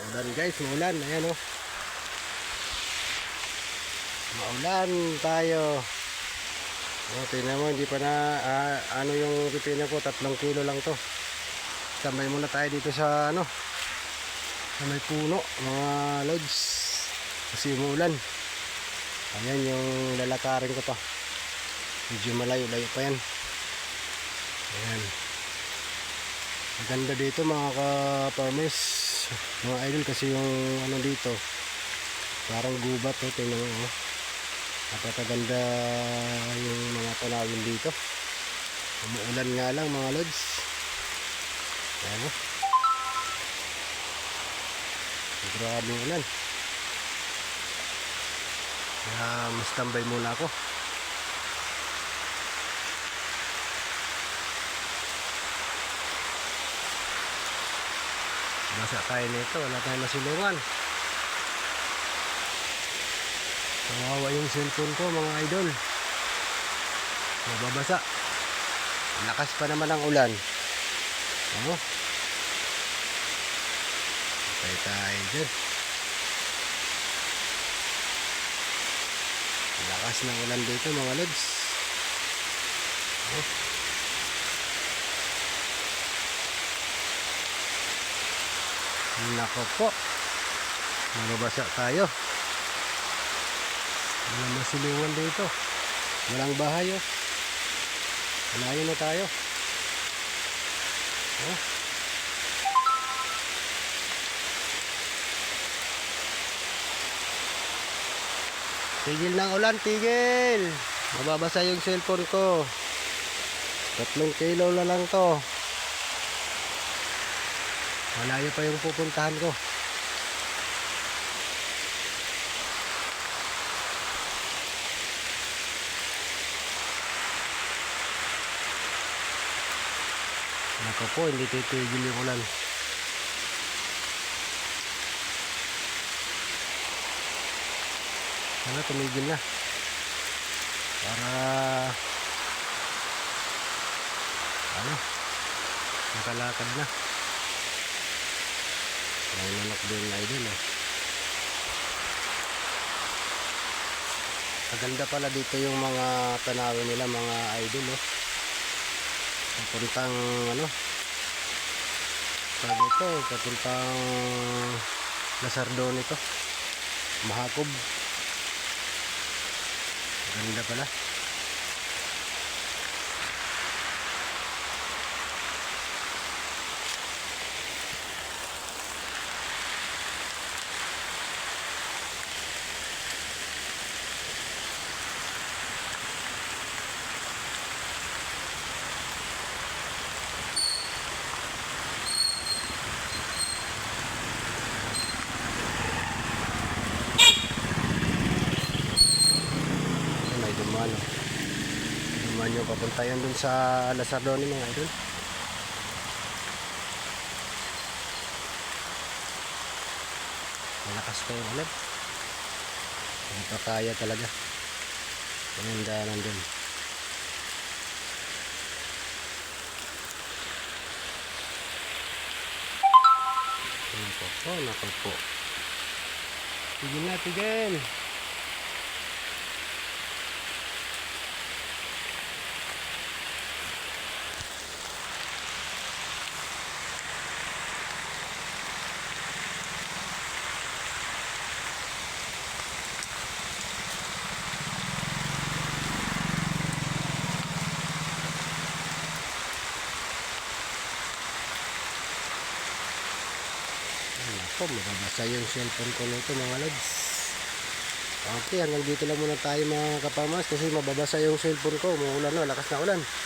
Maulan guys, maulan. Ayan o. Maulan tayo. O, tingnan mo, hindi pa na, ano yung pipino ko, 3 kilo lang to. Tambay muna tayo dito sa, sa may puno, mga lods. Kasi umuulan. Ayan yung lalakarin ko pa. Medyo malayo-layo pa yan. Ayan. Maganda dito mga ka-farmers, mga idol, kasi yung dito parang gubat o, tingnan mo. Napakaganda yung mga tanawin dito. Umuulan nga lang mga lods. Ayan o. Grabe yung ulan. Kaya mas tambay muna ako. Basa tayo nito, wala tayong masilungan. Kawawa yung cellphone ko mga idol. Mababasa. Lakas pa naman ang ulan. Ano? Patay tayo dyan. Lakas ng ulan dito mga lods. Ano? Nako po. Mababasa tayo. Walang masilungan dito. Walang bahay oh. Malayo na tayo. Oh. Tigil ng ulan, tigil. Mababasa yung cellphone ko. 3 kilo na lang to. Malayo pa yung pupuntahan ko. Nako po, hindi titigil yung ulan. Sana tumigil na. Para nakalakad na. May nanak din na idol eh. Maganda pala dito yung mga tanawin nila mga idol oh. Papuntang sabi ito, papuntang Lasardon ito. Mahakob. Maganda pala. Dumaan yung papunta yan dun sa Lasardon mga idol. Malakas pa yung ulan. Hindi pa kaya talaga. Yung daanan dun. Nako po. Tigil na, tigil. Ako, mababasa yung cellphone ko nito mga lods. Okay, hanggang dito lang muna tayo mga kapamas kasi mababasa yung cellphone ko. Umuulan na, lakas na ulan.